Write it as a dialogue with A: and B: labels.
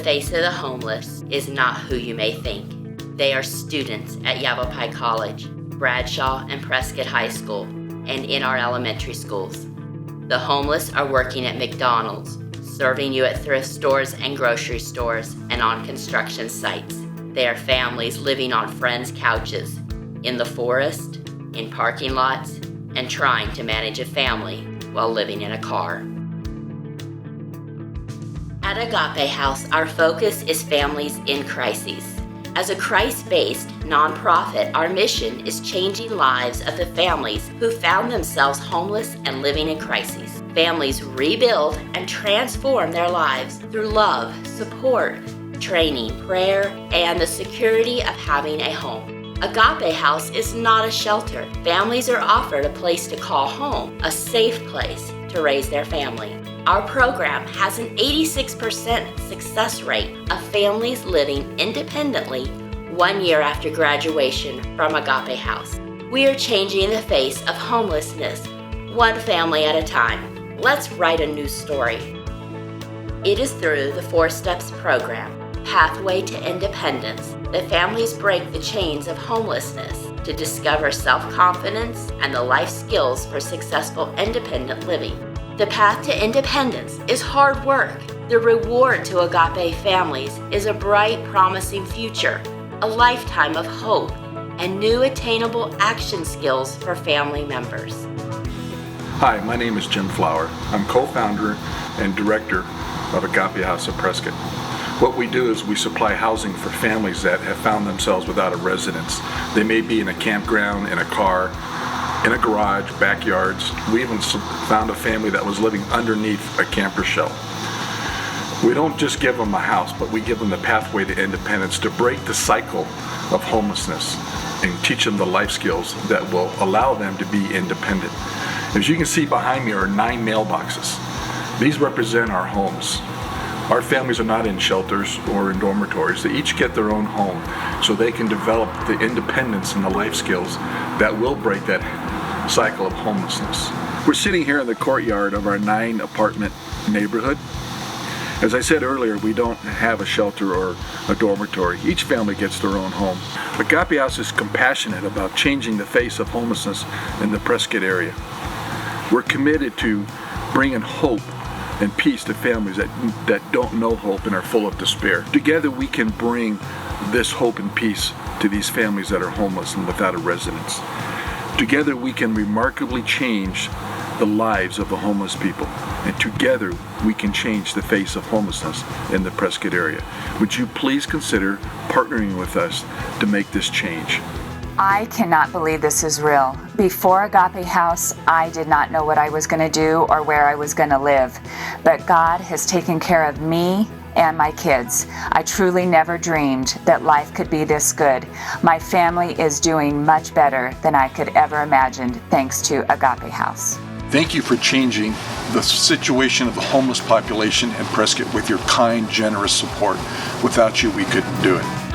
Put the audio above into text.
A: face of the homeless is not who you may think. They are students at Yavapai College, Bradshaw and Prescott High School, and in our elementary schools. The homeless are working at McDonald's, serving you at thrift stores and grocery stores, and on construction sites. They are families living on friends' couches, in the forest, in parking lots, and trying to manage a family while living in a car. At Agape House, our focus is families in crises. As a Christ-based nonprofit, our mission is changing lives of the families who found themselves homeless and living in crises. Families rebuild and transform their lives through love, support, training, prayer, and the security of having a home. Agape House is not a shelter. Families are offered a place to call home, a safe place to raise their family. Our program has an 86% success rate of families living independently 1 year after graduation from Agape House. We are changing the face of homelessness, one family at a time. Let's write a new story. It is through the 4 Steps program, Pathway to Independence, that families break the chains of homelessness to discover self-confidence and the life skills for successful independent living. The path to independence is hard work. The reward to Agape families is a bright, promising future, a lifetime of hope, and new attainable action skills for family members.
B: Hi, my name is Jim Flower. I'm co-founder and director of Agape House of Prescott. What we do is we supply housing for families that have found themselves without a residence. They may be in a campground, in a car, in a garage, backyards. We even found a family that was living underneath a camper shell. We don't just give them a house, but we give them the pathway to independence to break the cycle of homelessness and teach them the life skills that will allow them to be independent. As you can see behind me are 9 mailboxes. These represent our homes. Our families are not in shelters or in dormitories. They each get their own home so they can develop the independence and the life skills that will break that cycle of homelessness. We're sitting here in the courtyard of our 9 apartment neighborhood. As I said earlier, we don't have a shelter or a dormitory. Each family gets their own home. Agape House is compassionate about changing the face of homelessness in the Prescott area. We're committed to bringing hope and peace to families that don't know hope and are full of despair. Together we can bring this hope and peace to these families that are homeless and without a residence. Together we can remarkably change the lives of the homeless people, and together we can change the face of homelessness in the Prescott area. Would you please consider partnering with us to make this change?
C: I cannot believe this is real. Before Agape House, I did not know what I was going to do or where I was going to live. But God has taken care of me and my kids. I truly never dreamed that life could be this good. My family is doing much better than I could ever imagine thanks to Agape House.
B: Thank you for changing the situation of the homeless population in Prescott with your kind, generous support. Without you, we couldn't do it.